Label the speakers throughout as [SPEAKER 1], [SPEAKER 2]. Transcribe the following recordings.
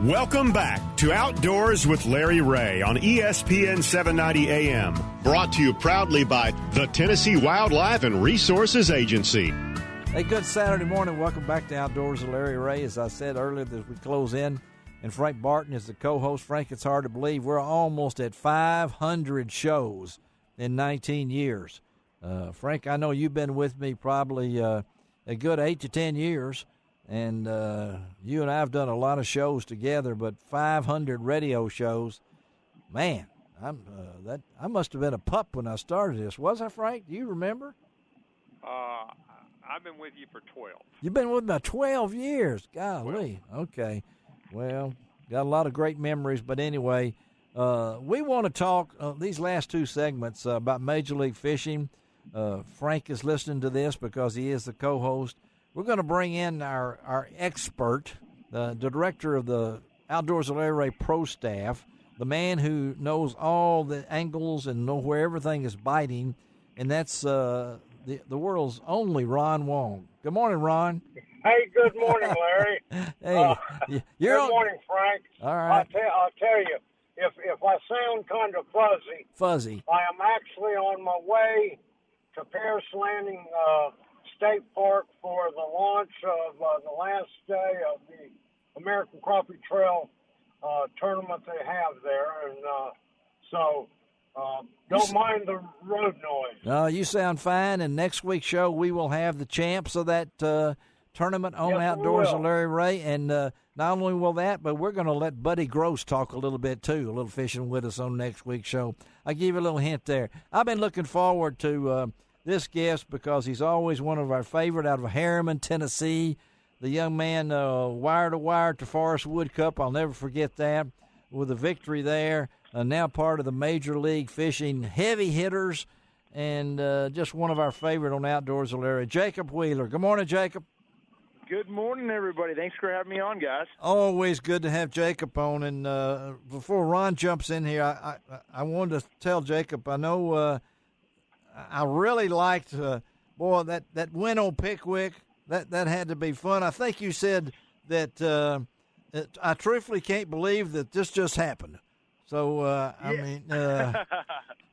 [SPEAKER 1] Welcome back to Outdoors with Larry Ray on ESPN 790 AM. Brought to you proudly by the Tennessee Wildlife and Resources Agency.
[SPEAKER 2] Hey, good Saturday morning. Welcome back to Outdoors with Larry Ray. As I said earlier, as we close in, and Frank Barton is the co-host. Frank, it's hard to believe we're almost at 500 shows in 19 years. Frank, I know you've been with me probably a good 8 to 10 years. And you and I have done a lot of shows together, but 500 radio shows, man, I must have been a pup when I started this. Was I, Frank? Do you remember?
[SPEAKER 3] I've been with you for 12.
[SPEAKER 2] You've been with me 12 years. Golly. 12. Okay. Well, got a lot of great memories. But anyway, we want to talk these last two segments about Major League Fishing. Frank is listening to this because he is the co-host. We're going to bring in our expert, the director of the Outdoors with Larry Ray Pro Staff, the man who knows all the angles and know where everything is biting, and that's the world's only Ron Wong. Good morning, Ron.
[SPEAKER 4] Hey, good morning, Larry.
[SPEAKER 2] Hey,
[SPEAKER 4] good morning, Frank.
[SPEAKER 2] All right.
[SPEAKER 4] I'll tell you, if I sound kind of fuzzy, I am actually on my way to Paris Landing State Park for the launch of the last day of the American Crappie Trail tournament they have there, and so don't mind the road noise.
[SPEAKER 2] You sound fine, and next week's show we will have the champs of that tournament on Outdoors with Larry Ray, and not only will that, but we're going to let Buddy Gross talk a little bit too, a little fishing with us on next week's show. I'll give you a little hint there. I've been looking forward to this guest because he's always one of our favorite out of Harriman, Tennessee. The young man, wire to wire to Forest Wood Cup. I'll never forget that with a victory there. Now part of the Major League Fishing heavy hitters, and just one of our favorite on Outdoors with Larry, Jacob Wheeler. Good morning, Jacob.
[SPEAKER 3] Good morning, everybody. Thanks for having me on, guys.
[SPEAKER 2] Always good to have Jacob on. And before Ron jumps in here, I wanted to tell Jacob, I know I really liked, that win on Pickwick. That had to be fun. I think you said that I truthfully can't believe that this just happened. So, I mean,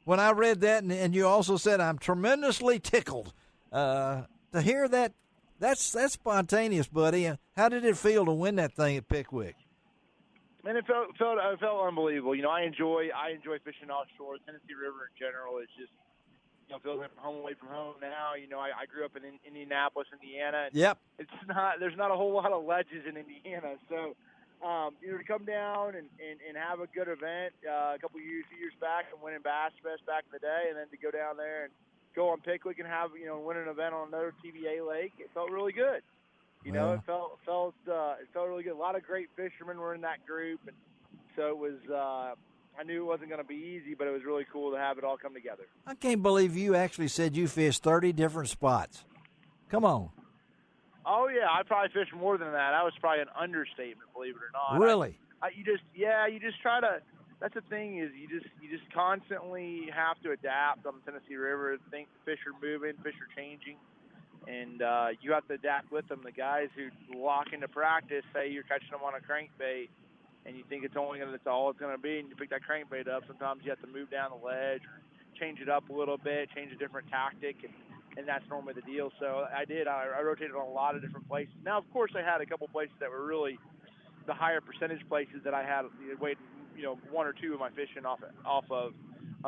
[SPEAKER 2] when I read that, and you also said I'm tremendously tickled to hear that. That's spontaneous, buddy. How did it feel to win that thing at Pickwick?
[SPEAKER 3] Man, it felt unbelievable. You know, I enjoy fishing offshore. The Tennessee River in general is just, feels like home away from home now. You know, I grew up in Indianapolis, Indiana.
[SPEAKER 2] Yep.
[SPEAKER 3] There's not a whole lot of ledges in Indiana, so to come down and have a good event a few years back and winning Bass Fest back in the day, and then to go down there and go on Pickwick and have win an event on another TVA lake, it felt really good. It felt really good. A lot of great fishermen were in that group, and so it was. I knew it wasn't going to be easy, but it was really cool to have it all come together.
[SPEAKER 2] I can't believe you actually said you fished 30 different spots. Come on.
[SPEAKER 3] Oh yeah, I probably fished more than that. That was probably an understatement, believe it or not.
[SPEAKER 2] Really?
[SPEAKER 3] You just try to. That's the thing is you just constantly have to adapt on the Tennessee River. Think fish are moving, fish are changing, and you have to adapt with them. The guys who walk into practice say you're catching them on a crankbait, and you think that's all it's going to be, and you pick that crankbait up. Sometimes you have to move down the ledge, or change it up a little bit, change a different tactic, and that's normally the deal. So I did. I rotated on a lot of different places. Now, of course, I had a couple places that were really the higher percentage places that I had waiting. One or two of my fishing off of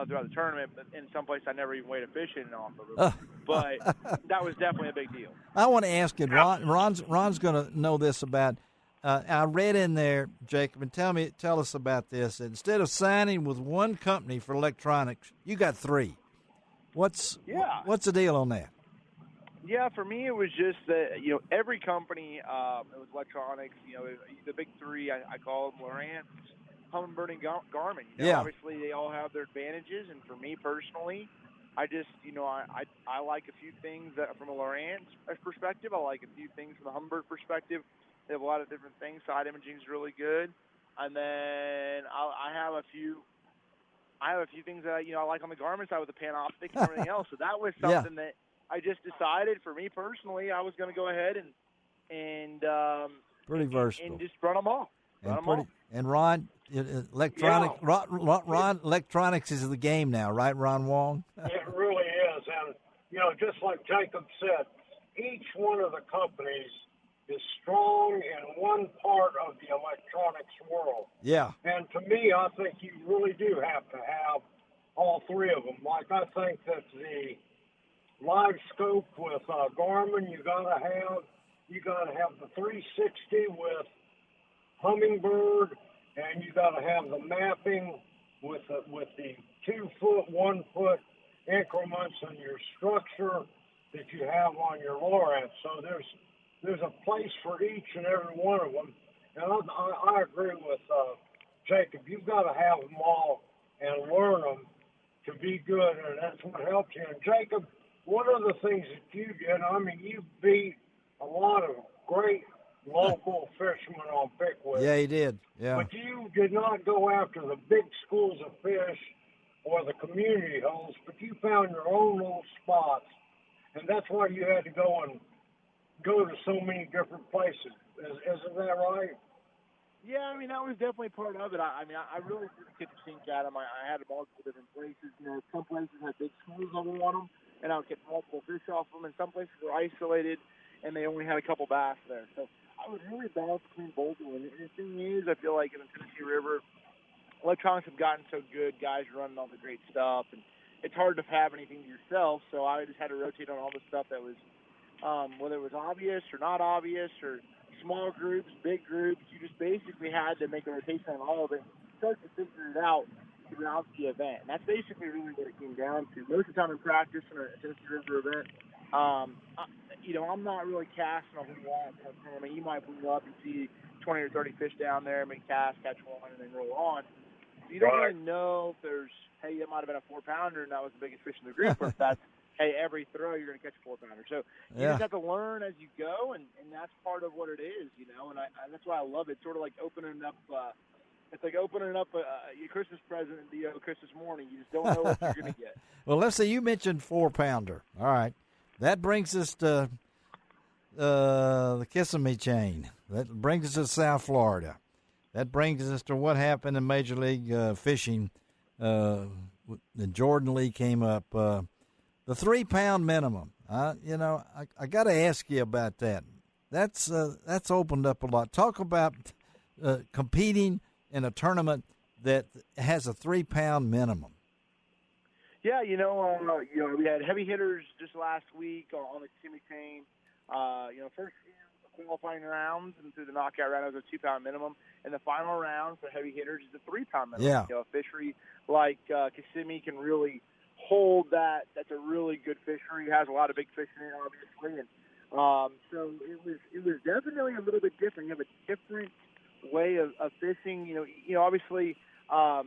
[SPEAKER 3] throughout the tournament, but in some places I never even weighed a fish in off of it. But that was definitely a big deal.
[SPEAKER 2] I want to ask you, Ron's going to know this about. I read in there, Jacob, and tell us about this. Instead of signing with one company for electronics, you got three. What's the deal on that?
[SPEAKER 3] Yeah, for me it was just that every company it was electronics. The big three I call them Lowrance, Humminbird, and Garmin. Obviously they all have their advantages, and for me personally, I just I like a few things that from a Lowrance perspective. I like a few things from the Humminbird perspective. They have a lot of different things. Side imaging is really good, and then I have a few things that I like on the Garmin side with the Panoptic and everything else. So that was something that I just decided for me personally I was going to go ahead and
[SPEAKER 2] pretty versatile
[SPEAKER 3] and just run them all.
[SPEAKER 2] And Ron, Ron, electronics is the game now, right, Ron Wong?
[SPEAKER 4] It really is. And, just like Jacob said, each one of the companies is strong in one part of the electronics world.
[SPEAKER 2] Yeah.
[SPEAKER 4] And to me, I think you really do have to have all three of them. Like, I think that the live scope with Garmin, you got to have the 360 with Humminbird, and you got to have the mapping with the 2 foot, 1 foot increments in your structure that you have on your LORAD. So there's a place for each and every one of them. And I agree with Jacob. You've got to have them all and learn them to be good, and that's what helps you. And Jacob, one of the things that you did, you beat a lot of great local fishermen on Pickwick.
[SPEAKER 2] Yeah, he did. Yeah.
[SPEAKER 4] But you did not go after the big schools of fish or the community holes, but you found your own little spots, and that's why you had to go to so many different places. Isn't that right?
[SPEAKER 3] Yeah, that was definitely part of it. I really didn't get to sink at them. I had multiple different places. Some places had big schools on them, and I would get multiple fish off them, and some places were isolated, and they only had a couple bass there. So I would really balance between both of them. And the thing is, I feel like in the Tennessee River, electronics have gotten so good, guys are running all the great stuff, and it's hard to have anything to yourself, so I just had to rotate on all the stuff that was, whether it was obvious or not obvious, or small groups, big groups. You just basically had to make a rotation on all of it, start to figure it out throughout the event. And that's basically really what it came down to. Most of the time in practice in a Tennessee River event, I'm not really casting a whole lot. You might pull up and see 20 or 30 fish down there, make cast, catch one, and then roll on. You don't really know if there's, hey, it might have been a 4-pounder, and that was the biggest fish in the group, or if that's, hey, every throw you're going to catch a 4-pounder. So you just have to learn as you go, and that's part of what it is, and that's why I love it. It's sort of like opening up it's like opening up your Christmas present Christmas morning. You just don't know what you're going to get.
[SPEAKER 2] Well, let's say you mentioned 4-pounder. All right. That brings us to the Kissimmee chain. That brings us to South Florida. That brings us to what happened in Major League Fishing. The Jordan Lee came up. The 3-pound minimum. I got to ask you about that. That's opened up a lot. Talk about competing in a tournament that has a 3-pound minimum.
[SPEAKER 3] Yeah, we had heavy hitters just last week on the Kissimmee chain. First qualifying rounds and through the knockout round was a 2-pound minimum, and the final round for heavy hitters is a 3-pound minimum.
[SPEAKER 2] Yeah.
[SPEAKER 3] A fishery like Kissimmee can really hold that. That's a really good fishery. It has a lot of big fish in it, obviously, and so it was definitely a little bit different. You have a different way of fishing. Obviously. The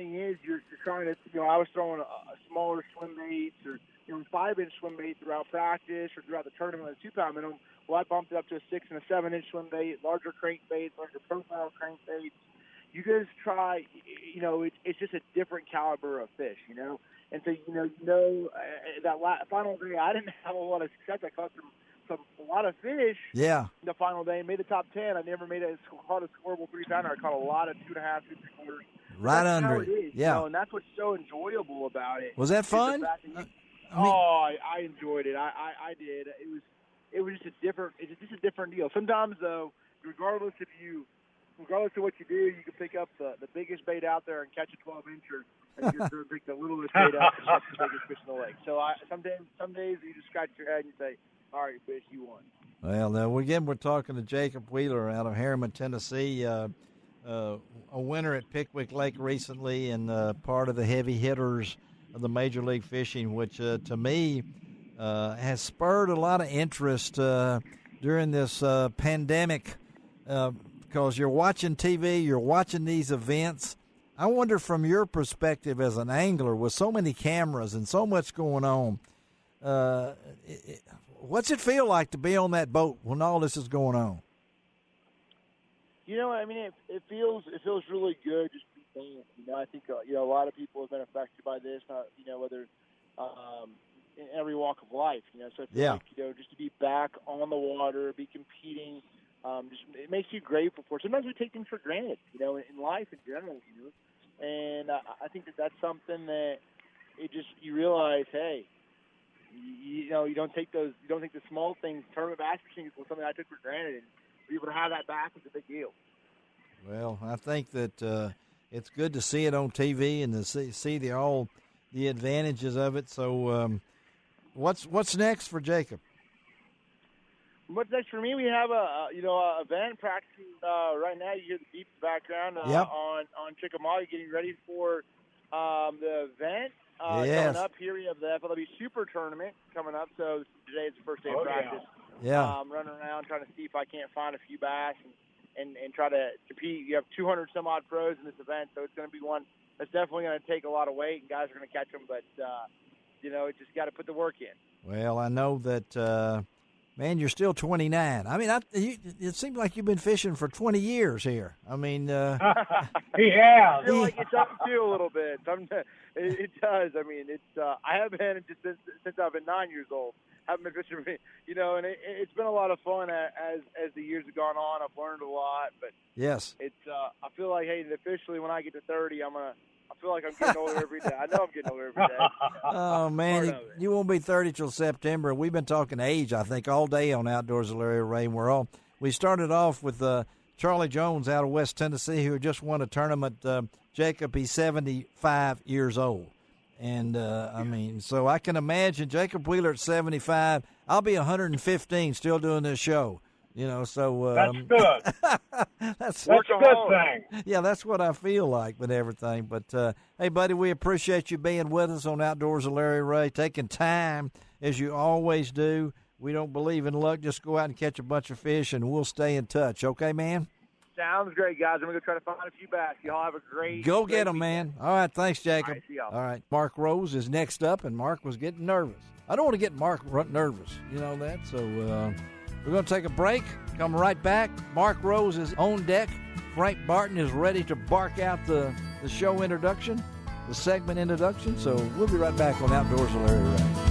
[SPEAKER 3] thing is, you're trying to, I was throwing a smaller swim baits or, 5-inch swim bait throughout practice or throughout the tournament with a 2-pound minimum. Well, I bumped it up to a 6- and a 7-inch swim bait, larger crankbaits, larger profile crankbaits. You guys try, it's just a different caliber of fish, And so, that final day, I didn't have a lot of success. I caught a lot of fish.
[SPEAKER 2] Yeah.
[SPEAKER 3] The final day, made the top 10. I never caught a scoreable 3-pounder. I caught a lot of 2.5, 2.75.
[SPEAKER 2] Right under it. Yeah.
[SPEAKER 3] And that's what's so enjoyable about it.
[SPEAKER 2] Was that fun?
[SPEAKER 3] I enjoyed it. I did. It was just a different deal. Sometimes though, regardless of what you do, you can pick up the biggest bait out there and catch a 12-incher, and you can pick the littlest bait out and catch the biggest fish in the lake. So some days you just scratch your head and say, all right, fish, you won.
[SPEAKER 2] Well, now we're talking to Jacob Wheeler out of Harriman, Tennessee. A winner at Pickwick Lake recently, and part of the heavy hitters of the Major League Fishing, which to me has spurred a lot of interest during this pandemic, because you're watching TV, you're watching these events. I wonder, from your perspective as an angler with so many cameras and so much going on, what's it feel like to be on that boat when all this is going on?
[SPEAKER 3] It feels really good just to be back. I think a lot of people have been affected by this. Whether in every walk of life. So I feel like just to be back on the water, be competing it makes you grateful for it. Sometimes we take things for granted, in life in general, And I think that's something that you realize, hey, you don't take the small things. Tournament basketball was something I took for granted, and to be able to have that back is a big deal.
[SPEAKER 2] Well, I think that it's good to see it on TV and to see the advantages of it. So, what's next for Jacob?
[SPEAKER 3] What's next for me? We have a event practicing right now. You hear the beep in the background on Chickamauga, getting ready for the event coming up here. We have the FLW Super Tournament coming up. So today is the first day of practice.
[SPEAKER 2] Yeah.
[SPEAKER 3] Running around trying to see if I can't find a few bass and try to compete. You have 200 some odd pros in this event, so it's going to be one that's definitely going to take a lot of weight, and guys are going to catch them. But it just got to put the work in.
[SPEAKER 2] Well, I know that. Man, you're still 29. I mean, it seems like you've been fishing for 20 years here. I mean,
[SPEAKER 4] yeah.
[SPEAKER 3] I feel like it's up to a little bit. It does. I mean, I have been just since I've been 9 years old. Haven't been fishing, and it's been a lot of fun as the years have gone on. I've learned a lot, but
[SPEAKER 2] yes,
[SPEAKER 3] it's. I feel like, hey, officially when I get to 30, I feel like I'm getting older every day. I know I'm getting older every day.
[SPEAKER 2] Oh, man, you won't be 30 till September. We've been talking age, I think, all day on Outdoors with Larry Ray. We started off with Charlie Jones out of West Tennessee, who just won a tournament. Jacob, he's 75 years old. And, so I can imagine Jacob Wheeler at 75. I'll be 115 still doing this show. So
[SPEAKER 4] that's good.
[SPEAKER 2] that's
[SPEAKER 4] a good thing.
[SPEAKER 2] Yeah, that's what I feel like with everything. But hey, buddy, we appreciate you being with us on Outdoors with Larry Ray, taking time as you always do. We don't believe in luck; just go out and catch a bunch of fish, and we'll stay in touch. Okay, man?
[SPEAKER 3] Sounds great, guys. I'm gonna go try to find a few bass. Y'all have a great.
[SPEAKER 2] Go get them, man. All right, thanks, Jacob.
[SPEAKER 3] All right, see y'all.
[SPEAKER 2] All right, Mark Rose is next up, and Mark was getting nervous. I don't want to get Mark nervous. You know that, so. We're going to take a break, come right back. Mark Rose is on deck. Frank Barton is ready to bark out the show introduction, the segment introduction. So we'll be right back on Outdoors with Larry Ray.